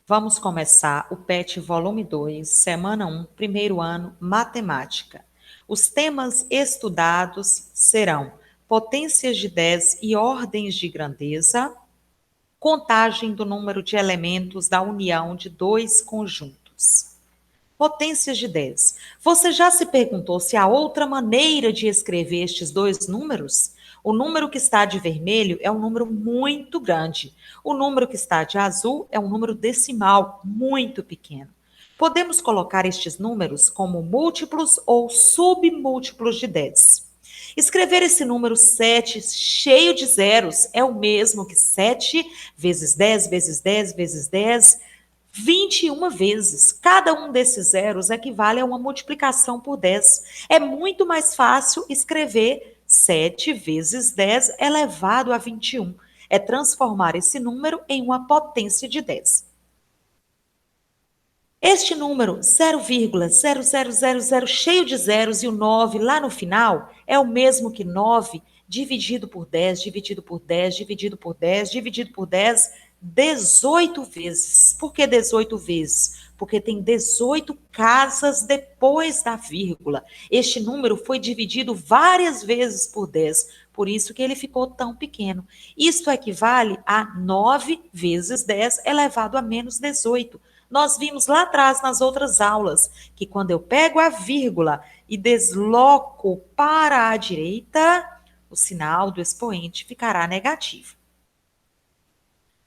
Vamos começar o PET Volume 2, Semana 1, primeiro ano, Matemática. Os temas estudados serão potências de 10 e ordens de grandeza, contagem do número de elementos da união de dois conjuntos. Potências de 10. Você já se perguntou se há outra maneira de escrever estes dois números? O número que está de vermelho é um número muito grande. O número que está de azul é um número decimal muito pequeno. Podemos colocar estes números como múltiplos ou submúltiplos de 10. Escrever esse número 7 cheio de zeros é o mesmo que 7 vezes 10 vezes 10 vezes 10, 21 vezes. Cada um desses zeros equivale a uma multiplicação por 10. É muito mais fácil escrever 7 vezes 10 elevado a 21. É transformar esse número em uma potência de 10. Este número 0,0000 cheio de zeros e o 9 lá no final é o mesmo que 9 dividido por 10, dividido por 10, dividido por 10, dividido por 10, 18 vezes. Por que 18 vezes? Porque tem 18 casas depois da vírgula. Este número foi dividido várias vezes por 10, por isso que ele ficou tão pequeno. Isto equivale a 9 vezes 10 elevado a menos 18. Nós vimos lá atrás nas outras aulas que quando eu pego a vírgula e desloco para a direita, o sinal do expoente ficará negativo.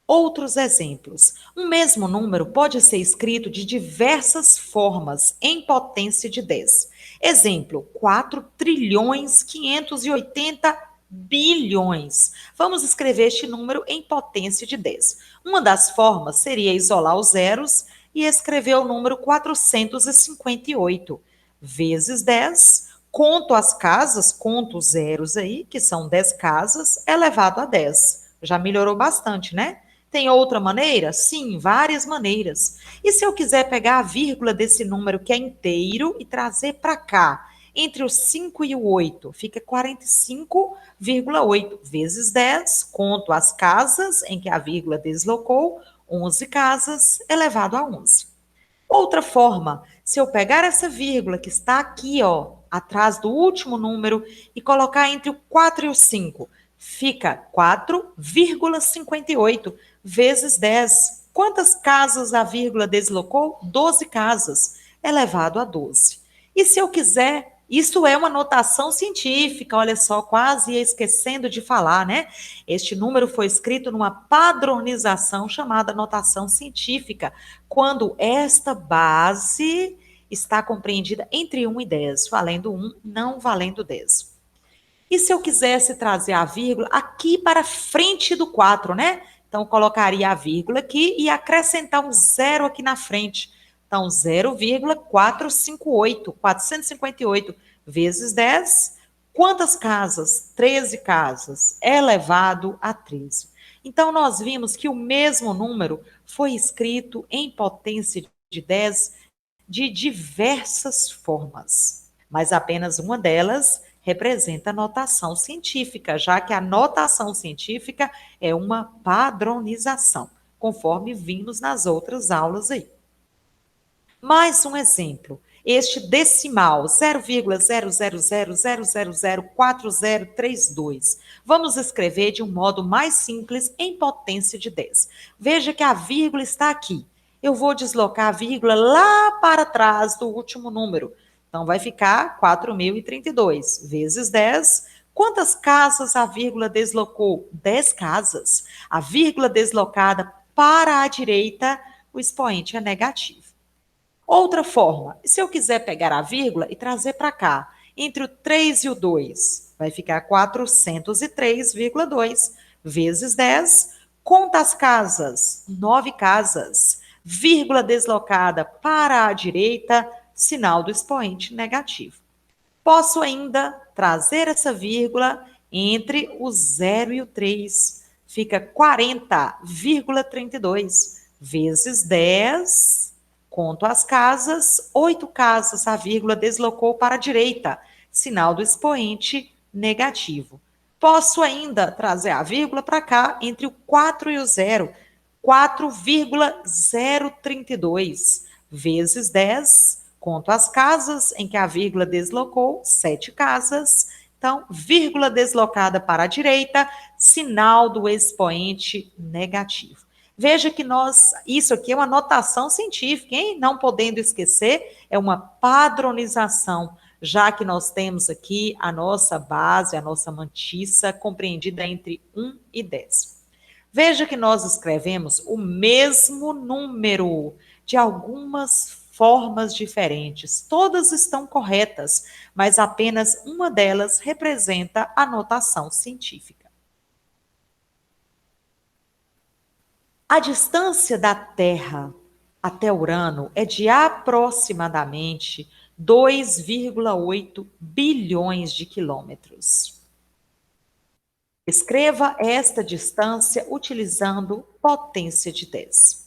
Outros exemplos. Um mesmo número pode ser escrito de diversas formas em potência de 10. Exemplo, 4 trilhões 580 bilhões. Vamos escrever este número em potência de 10. Uma das formas seria isolar os zeros e escrever o número 458 vezes 10. Conto as casas, conto os zeros aí, que são 10 casas, elevado a 10. Já melhorou bastante, né? Tem outra maneira? Sim, várias maneiras. E se eu quiser pegar a vírgula desse número que é inteiro e trazer para cá, entre o 5 e o 8, fica 45,8 vezes 10, conto as casas em que a vírgula deslocou, 11 casas elevado a 11. Outra forma, se eu pegar essa vírgula que está aqui, ó, atrás do último número e colocar entre o 4 e o 5, fica 4,58 vezes 10. Quantas casas a vírgula deslocou? 12 casas, elevado a 12. E se eu quiser, isso é uma notação científica, olha só, quase ia esquecendo de falar, né? Este número foi escrito numa padronização chamada notação científica, quando esta base está compreendida entre 1 e 10, valendo 1, não valendo 10. E se eu quisesse trazer a vírgula aqui para frente do 4, né? Então, eu colocaria a vírgula aqui e acrescentar um zero aqui na frente. Então, 0,458, 458 vezes 10. Quantas casas? 13 casas, elevado a 13. Então, nós vimos que o mesmo número foi escrito em potência de 10 de diversas formas, mas apenas uma delas representa a notação científica, já que a notação científica é uma padronização, conforme vimos nas outras aulas aí. Mais um exemplo. Este decimal 0,000004032. Vamos escrever de um modo mais simples em potência de 10. Veja que a vírgula está aqui. Eu vou deslocar a vírgula lá para trás do último número. Então vai ficar 4.032 vezes 10. Quantas casas a vírgula deslocou? 10 casas. A vírgula deslocada para a direita, o expoente é negativo. Outra forma, se eu quiser pegar a vírgula e trazer para cá, entre o 3 e o 2, vai ficar 403,2 vezes 10. Conta as casas, 9 casas. Vírgula deslocada para a direita, sinal do expoente negativo. Posso ainda trazer essa vírgula entre o 0 e o 3. Fica 40,32 vezes 10. Conto as casas, 8 casas, a vírgula deslocou para a direita, sinal do expoente negativo. Posso ainda trazer a vírgula para cá, entre o 4 e o 0. 4,032 vezes 10. Conto as casas em que a vírgula deslocou, 7 casas. Então, vírgula deslocada para a direita, sinal do expoente negativo. Veja que isso aqui é uma notação científica, hein? Não podendo esquecer, é uma padronização, já que nós temos aqui a nossa base, a nossa mantissa, compreendida entre 1 e 10. Veja que nós escrevemos o mesmo número de algumas formas diferentes. Todas estão corretas, mas apenas uma delas representa a notação científica. A distância da Terra até Urano é de aproximadamente 2,8 bilhões de quilômetros. Escreva esta distância utilizando potência de 10.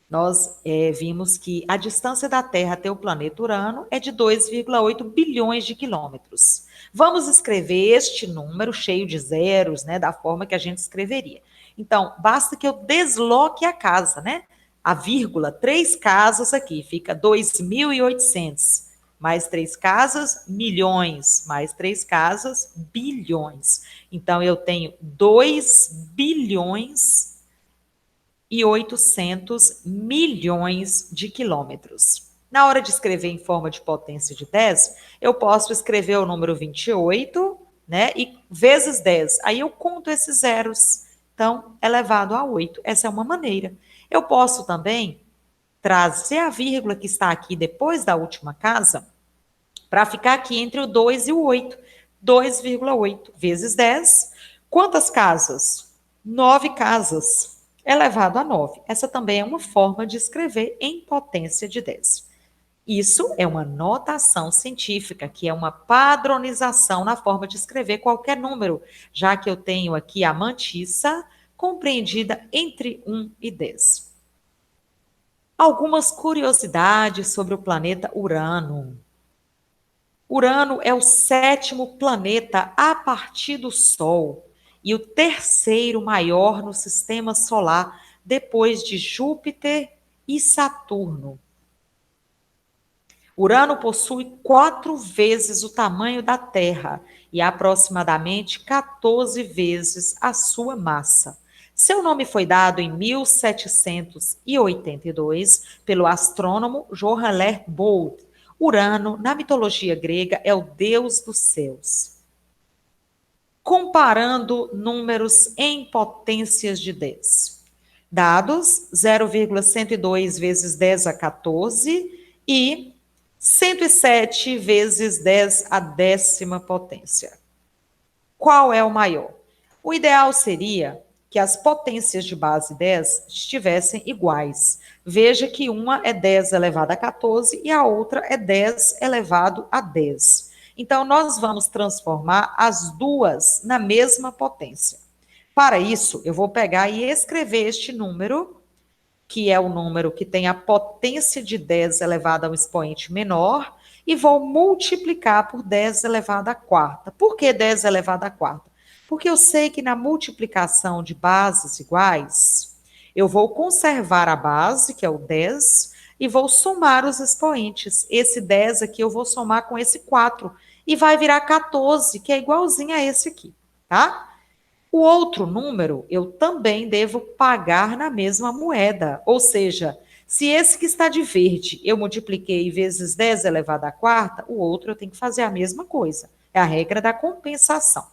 Nós vimos que a distância da Terra até o planeta Urano é de 2,8 bilhões de quilômetros. Vamos escrever este número cheio de zeros, né, da forma que a gente escreveria. Então, basta que eu desloque a casa, né? A vírgula, 3 casas aqui, fica 2.800. Mais 3 casas, milhões. Mais 3 casas, bilhões. Então, eu tenho 2 bilhões e 800 milhões de quilômetros. Na hora de escrever em forma de potência de 10, eu posso escrever o número 28, né, e vezes 10. Aí eu conto esses zeros. Então, elevado a 8. Essa é uma maneira. Eu posso também trazer a vírgula que está aqui depois da última casa para ficar aqui entre o 2 e o 8. 2,8 vezes 10. Quantas casas? 9 casas. Elevado a 9. Essa também é uma forma de escrever em potência de 10. Isso é uma notação científica, que é uma padronização na forma de escrever qualquer número, já que eu tenho aqui a mantissa compreendida entre 1 e 10. Algumas curiosidades sobre o planeta Urano. Urano é o 7º planeta a partir do Sol e o 3º maior no sistema solar, depois de Júpiter e Saturno. Urano possui 4 vezes o tamanho da Terra e aproximadamente 14 vezes a sua massa. Seu nome foi dado em 1782 pelo astrônomo Johann Lerbold. Urano, na mitologia grega, é o deus dos céus. Comparando números em potências de 10. Dados 0,102 vezes 10 a 14 e 107 vezes 10 a 10ª potência. Qual é o maior? O ideal seria que as potências de base 10 estivessem iguais. Veja que uma é 10 elevado a 14 e a outra é 10 elevado a 10. Então, nós vamos transformar as duas na mesma potência. Para isso, eu vou pegar e escrever este número, que é o número que tem a potência de 10 elevado a um expoente menor, e vou multiplicar por 10 elevado à quarta. Por que 10 elevado à quarta? Porque eu sei que na multiplicação de bases iguais, eu vou conservar a base, que é o 10, e vou somar os expoentes. Esse 10 aqui eu vou somar com esse 4, e vai virar 14, que é igualzinho a esse aqui, tá? O outro número eu também devo pagar na mesma moeda, ou seja, se esse que está de verde eu multipliquei vezes 10 elevado à quarta, o outro eu tenho que fazer a mesma coisa. É a regra da compensação.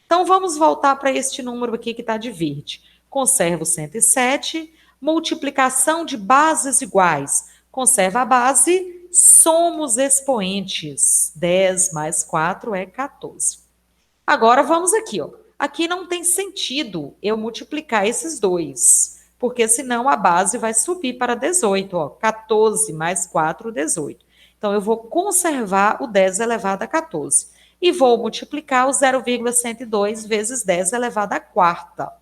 Então, vamos voltar para este número aqui que está de verde. Conservo 107, multiplicação de bases iguais. Conserva a base, soma os expoentes. 10 mais 4 é 14. Agora, vamos aqui, ó. Aqui não tem sentido eu multiplicar esses dois, porque senão a base vai subir para 18, ó. 14 mais 4, 18. Então, eu vou conservar o 10 elevado a 14 e vou multiplicar o 0,102 vezes 10 elevado à quarta.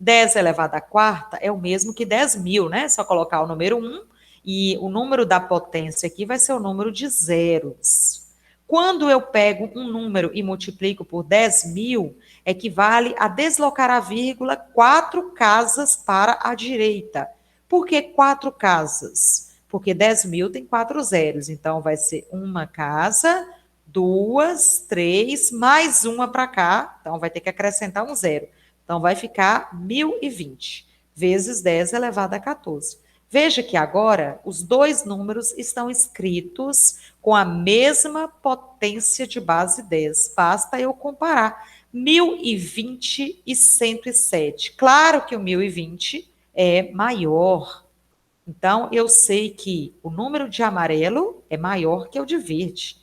10 elevado à quarta é o mesmo que 10.000, né? Só colocar o número 1 e o número da potência aqui vai ser o número de zeros. Quando eu pego um número e multiplico por 10.000, equivale a deslocar a vírgula 4 casas para a direita. Por que 4 casas? Porque 10.000 tem 4 zeros, então vai ser uma casa, duas, três, mais uma para cá, então vai ter que acrescentar um zero. Então vai ficar 1.020 vezes 10 elevado a 14. Veja que agora os dois números estão escritos com a mesma potência de base 10. Basta eu comparar 1.020 e 107. Claro que o 1.020 é maior. Então, eu sei que o número de amarelo é maior que o de verde.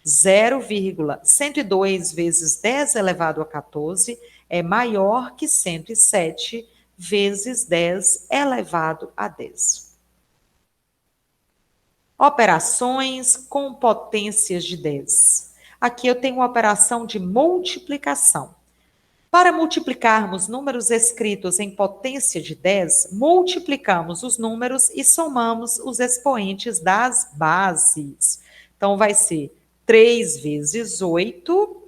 0,102 vezes 10 elevado a 14 é maior que 107 vezes 10 elevado a 10. Operações com potências de 10. Aqui eu tenho uma operação de multiplicação. Para multiplicarmos números escritos em potência de 10, multiplicamos os números e somamos os expoentes das bases. Então, vai ser 3 vezes 8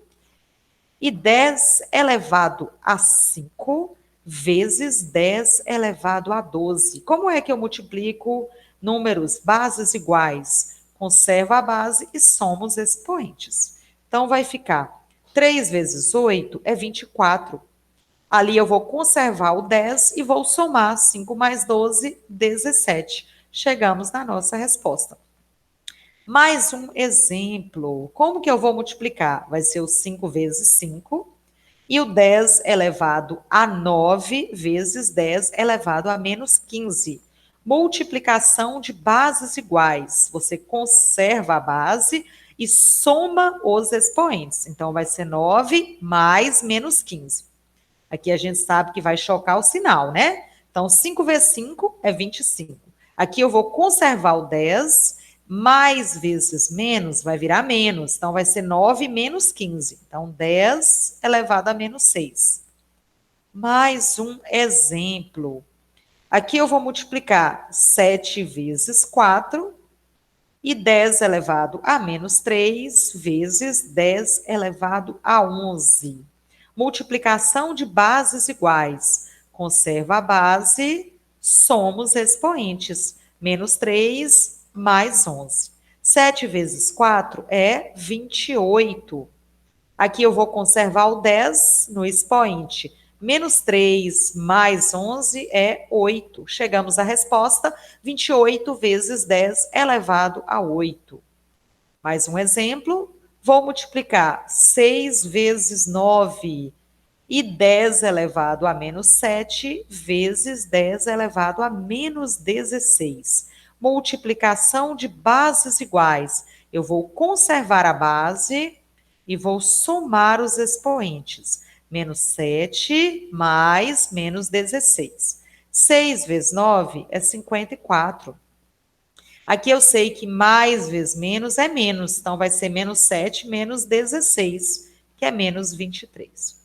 e 10 elevado a 5 vezes 10 elevado a 12. Como é que eu multiplico números, bases iguais? Conservo a base e somo os expoentes. Então, vai ficar 3 vezes 8 é 24. Ali eu vou conservar o 10 e vou somar 5 mais 12, 17. Chegamos na nossa resposta. Mais um exemplo. Como que eu vou multiplicar? Vai ser o 5 vezes 5 e o 10 elevado a 9 vezes 10 elevado a menos 15. Multiplicação de bases iguais. Você conserva a base e soma os expoentes. Então, vai ser 9 mais menos 15. Aqui a gente sabe que vai chocar o sinal, né? Então, 5 vezes 5 é 25. Aqui eu vou conservar o 10, mais vezes menos vai virar menos. Então, vai ser 9 menos 15. Então, 10 elevado a menos 6. Mais um exemplo. Aqui eu vou multiplicar 7 vezes 4 e 10 elevado a menos 3 vezes 10 elevado a 11. Multiplicação de bases iguais. Conserva a base, soma os expoentes. Menos 3 mais 11. 7 vezes 4 é 28. Aqui eu vou conservar o 10 no expoente. Menos 3 mais 11 é 8. Chegamos à resposta: 28 vezes 10 elevado a 8. Mais um exemplo. Vou multiplicar 6 vezes 9 e 10 elevado a menos 7 vezes 10 elevado a menos 16. Multiplicação de bases iguais. Eu vou conservar a base e vou somar os expoentes. Menos 7 mais menos 16. 6 vezes 9 é 54. Aqui eu sei que mais vezes menos é menos, então vai ser menos 7 menos 16, que é menos 23.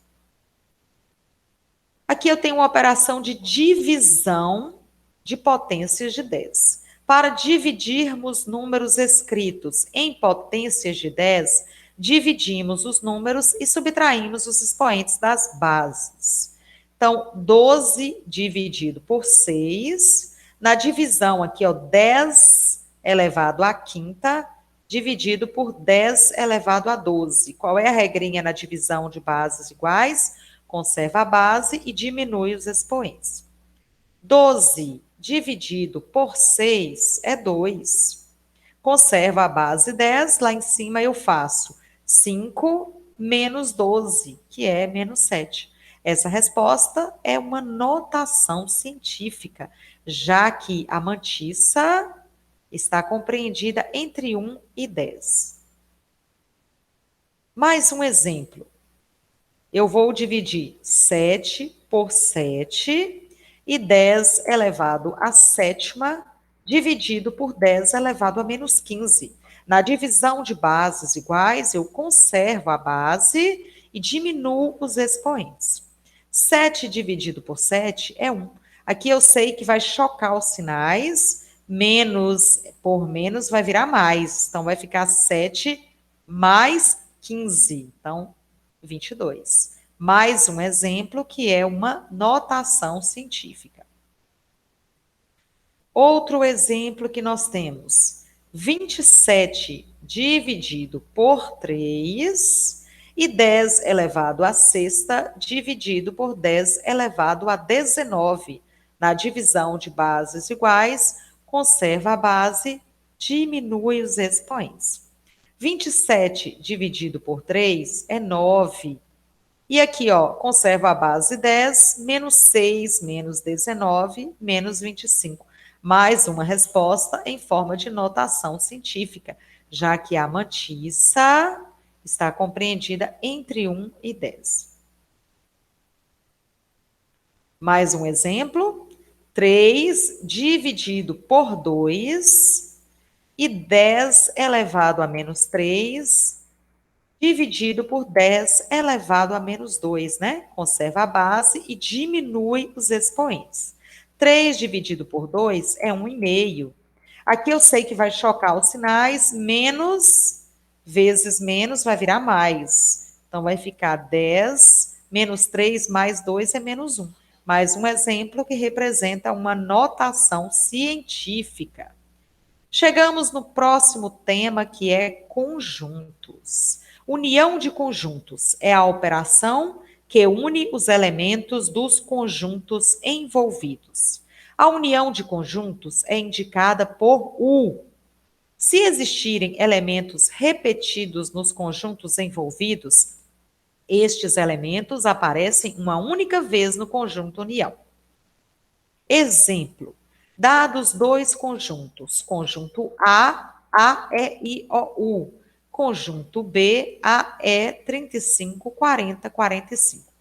Aqui eu tenho uma operação de divisão de potências de 10. Para dividirmos números escritos em potências de 10, dividimos os números e subtraímos os expoentes das bases. Então, 12 dividido por 6, na divisão aqui, ó, 10 elevado à quinta, dividido por 10 elevado a 12. Qual é a regrinha na divisão de bases iguais? Conserva a base e diminui os expoentes. 12 dividido por 6 é 2. Conserva a base 10, lá em cima eu faço 5 menos 12, que é menos 7. Essa resposta é uma notação científica, já que a mantissa está compreendida entre 1 e 10. Mais um exemplo. Eu vou dividir 7 por 7 e 10 elevado à sétima dividido por 10 elevado a menos 15. Na divisão de bases iguais, eu conservo a base e diminuo os expoentes. 7 dividido por 7 é 1. Aqui eu sei que vai chocar os sinais, menos por menos vai virar mais. Então, vai ficar 7 mais 15. Então, 22. Mais um exemplo que é uma notação científica. Outro exemplo que nós temos: 27 dividido por 3 e 10 elevado a sexta dividido por 10 elevado a 19. Na divisão de bases iguais, conserva a base, diminui os expoentes. 27 dividido por 3 é 9. E aqui, ó, conserva a base 10, menos 6, menos 19, menos 25. Mais uma resposta em forma de notação científica, já que a mantissa está compreendida entre 1 e 10. Mais um exemplo: 3 dividido por 2 e 10 elevado a menos 3 dividido por 10 elevado a menos 2, né? Conserva a base e diminui os expoentes. 3 dividido por 2 é 1,5. Aqui eu sei que vai chocar os sinais, menos vezes menos vai virar mais. Então, vai ficar 10 menos 3 mais 2 é menos 1. Mais um exemplo que representa uma notação científica. Chegamos no próximo tema, que é conjuntos. União de conjuntos é a operação que une os elementos dos conjuntos envolvidos. A união de conjuntos é indicada por U. Se existirem elementos repetidos nos conjuntos envolvidos, estes elementos aparecem uma única vez no conjunto união. Exemplo: dados dois conjuntos, conjunto A, E, I, O, U, conjunto B, AE 35, 40, 45.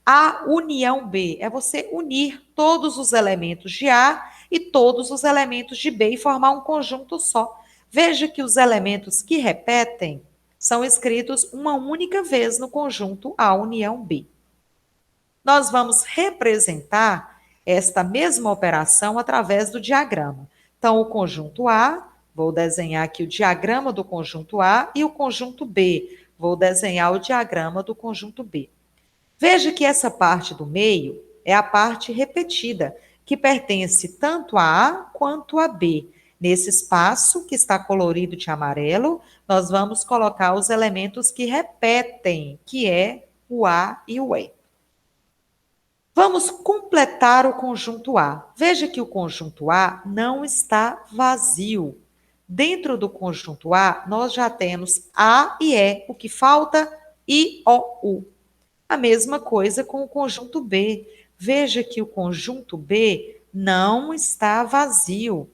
A união B é você unir todos os elementos de A e todos os elementos de B e formar um conjunto só. Veja que os elementos que repetem são escritos uma única vez no conjunto A união B. Nós vamos representar esta mesma operação através do diagrama. Então, o conjunto A, vou desenhar aqui o diagrama do conjunto A, e o conjunto B, vou desenhar o diagrama do conjunto B. Veja que essa parte do meio é a parte repetida, que pertence tanto a A quanto a B. Nesse espaço que está colorido de amarelo, nós vamos colocar os elementos que repetem, que é o A e o E. Vamos completar o conjunto A. Veja que o conjunto A não está vazio. Dentro do conjunto A, nós já temos A e E. O que falta? I, O, U. A mesma coisa com o conjunto B. Veja que o conjunto B não está vazio.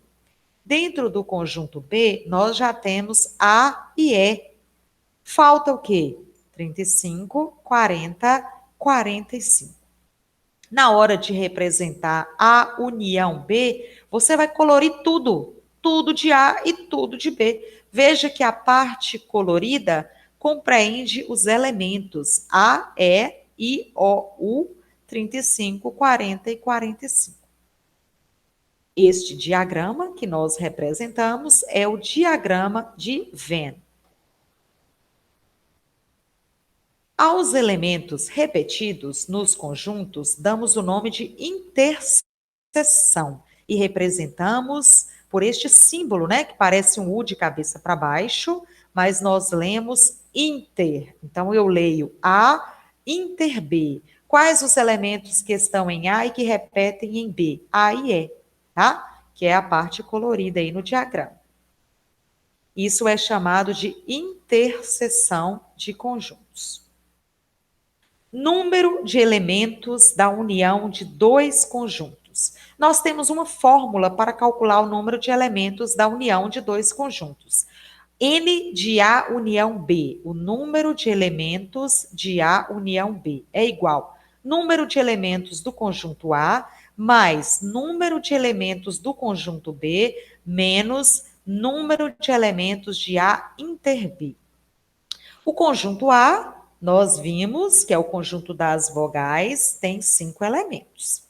Dentro do conjunto B, nós já temos A e E. Falta o quê? 35, 40, 45. Na hora de representar a união B, você vai colorir tudo, tudo de A e tudo de B. Veja que a parte colorida compreende os elementos A, E, I, O, U, 35, 40 e 45. Este diagrama que nós representamos é o diagrama de Venn. Aos elementos repetidos nos conjuntos, damos o nome de interseção e representamos por este símbolo, né, que parece um U de cabeça para baixo, mas nós lemos inter. Então, eu leio A, inter B. Quais os elementos que estão em A e que repetem em B? A e E, tá? Que é a parte colorida aí no diagrama. Isso é chamado de interseção de conjuntos. Número de elementos da união de dois conjuntos. Nós temos uma fórmula para calcular o número de elementos da união de dois conjuntos. N de A união B, o número de elementos de A união B, é igual número de elementos do conjunto A mais número de elementos do conjunto B menos número de elementos de A inter B. O conjunto A, nós vimos que é o conjunto das vogais, tem 5 elementos.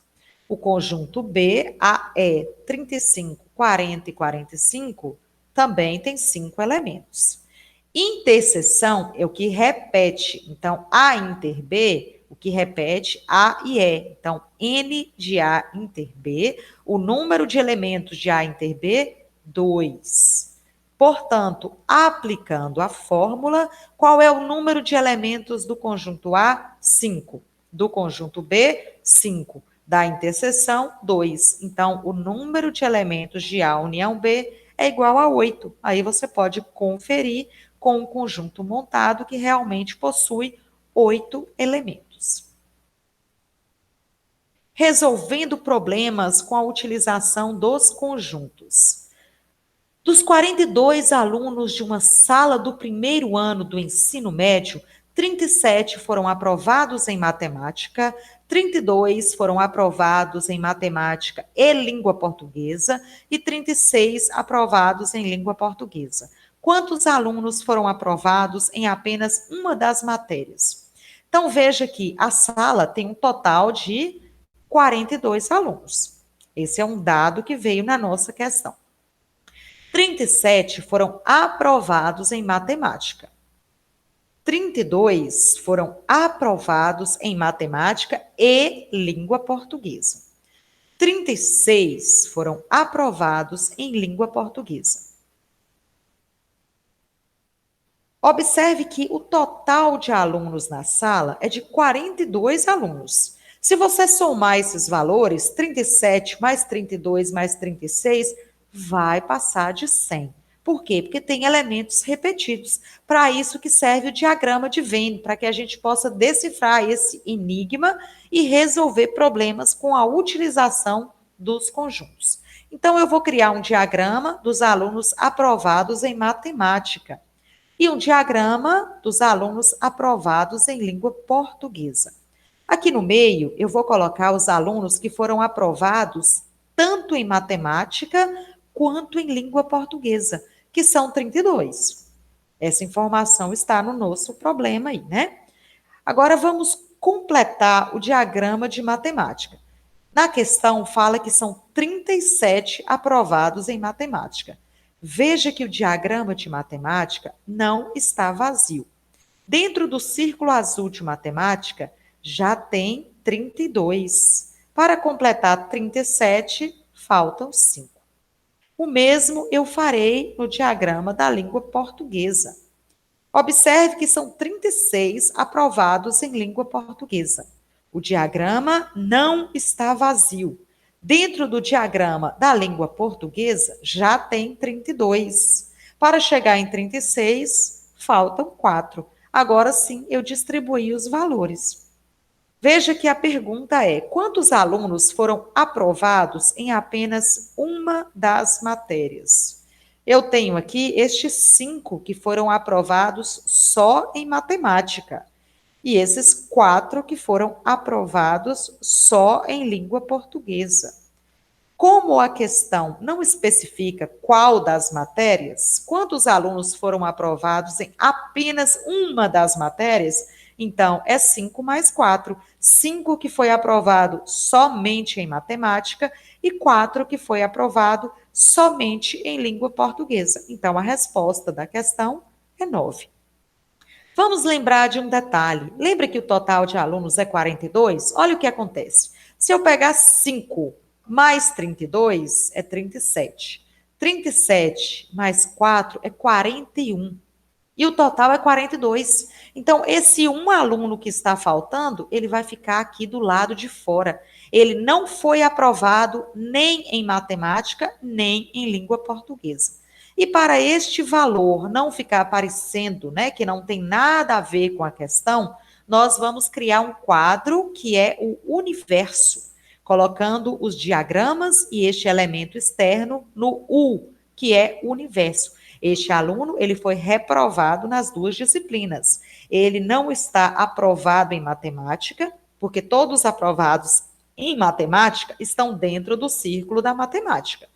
O conjunto B, AE 35, 40 e 45, também tem 5 elementos. Interseção é o que repete. Então, A inter B, o que repete A e E. Então, N de A inter B, o número de elementos de A inter B, 2. Portanto, aplicando a fórmula, qual é o número de elementos do conjunto A? 5. Do conjunto B, 5. Da interseção, 2. Então, o número de elementos de A união B é igual a 8. Aí você pode conferir com um conjunto montado que realmente possui 8 elementos. Resolvendo problemas com a utilização dos conjuntos. Dos 42 alunos de uma sala do primeiro ano do ensino médio, 37 foram aprovados em matemática, 32 foram aprovados em matemática e língua portuguesa e 36 aprovados em língua portuguesa. Quantos alunos foram aprovados em apenas uma das matérias? Então, veja que a sala tem um total de 42 alunos. Esse é um dado que veio na nossa questão. 37 foram aprovados em matemática. 32 foram aprovados em matemática e língua portuguesa. 36 foram aprovados em língua portuguesa. Observe que o total de alunos na sala é de 42 alunos. Se você somar esses valores, 37 mais 32 mais 36, vai passar de 100. Por quê? Porque tem elementos repetidos. Para isso que serve o diagrama de Venn, para que a gente possa decifrar esse enigma e resolver problemas com a utilização dos conjuntos. Então, eu vou criar um diagrama dos alunos aprovados em matemática e um diagrama dos alunos aprovados em língua portuguesa. Aqui no meio, eu vou colocar os alunos que foram aprovados tanto em matemática quanto em língua portuguesa, que são 32. Essa informação está no nosso problema aí, né? Agora vamos completar o diagrama de matemática. Na questão, fala que são 37 aprovados em matemática. Veja que o diagrama de matemática não está vazio. Dentro do círculo azul de matemática, já tem 32. Para completar 37, faltam 5. O mesmo eu farei no diagrama da língua portuguesa. Observe que são 36 aprovados em língua portuguesa. O diagrama não está vazio. Dentro do diagrama da língua portuguesa, já tem 32. Para chegar em 36, faltam 4. Agora sim, eu distribuí os valores. Veja que a pergunta é: quantos alunos foram aprovados em apenas uma das matérias? Eu tenho aqui estes 5 que foram aprovados só em matemática e esses 4 que foram aprovados só em língua portuguesa. Como a questão não especifica qual das matérias, quantos alunos foram aprovados em apenas uma das matérias, então é 5 mais 4. 5 que foi aprovado somente em matemática e 4 que foi aprovado somente em língua portuguesa. Então a resposta da questão é 9. Vamos lembrar de um detalhe. Lembra que o total de alunos é 42? Olha o que acontece. Se eu pegar 5 mais 32, é 37. 37 mais 4 é 41. E o total é 42. Então, esse um aluno que está faltando, ele vai ficar aqui do lado de fora. Ele não foi aprovado nem em matemática, nem em língua portuguesa. E para este valor não ficar aparecendo, né, que não tem nada a ver com a questão, nós vamos criar um quadro que é o universo, colocando os diagramas e este elemento externo no U, que é o universo. Este aluno, ele foi reprovado nas 2 disciplinas. Ele não está aprovado em matemática, porque todos os aprovados em matemática estão dentro do círculo da matemática.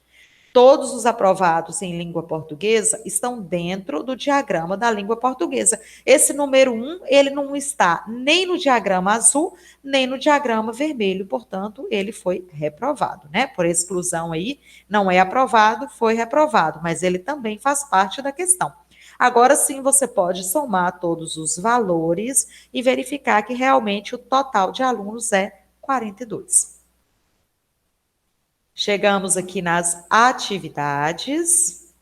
Todos os aprovados em língua portuguesa estão dentro do diagrama da língua portuguesa. Esse número 1, ele não está nem no diagrama azul, nem no diagrama vermelho, portanto, ele foi reprovado, né? Por exclusão aí, não é aprovado, foi reprovado, mas ele também faz parte da questão. Agora sim você pode somar todos os valores e verificar que realmente o total de alunos é 42. Chegamos aqui nas atividades.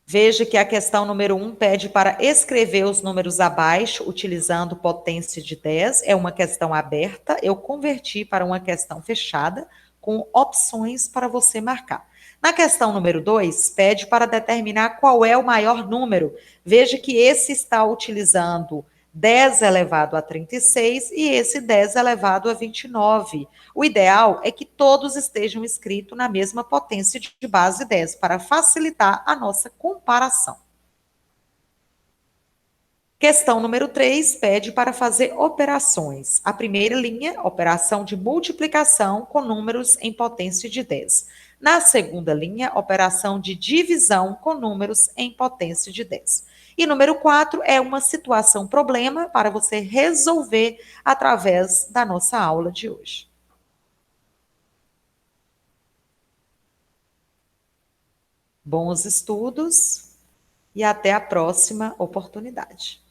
Veja que a questão número 1 pede para escrever os números abaixo, utilizando potência de 10. É uma questão aberta, eu converti para uma questão fechada, com opções para você marcar. Na questão número 2, pede para determinar qual é o maior número. Veja que esse está utilizando 10 elevado a 36 e esse 10 elevado a 29. O ideal é que todos estejam escritos na mesma potência de base 10, para facilitar a nossa comparação. Questão número 3 pede para fazer operações. A primeira linha, operação de multiplicação com números em potência de 10. Na segunda linha, operação de divisão com números em potência de 10. E número 4 é uma situação problema para você resolver através da nossa aula de hoje. Bons estudos e até a próxima oportunidade.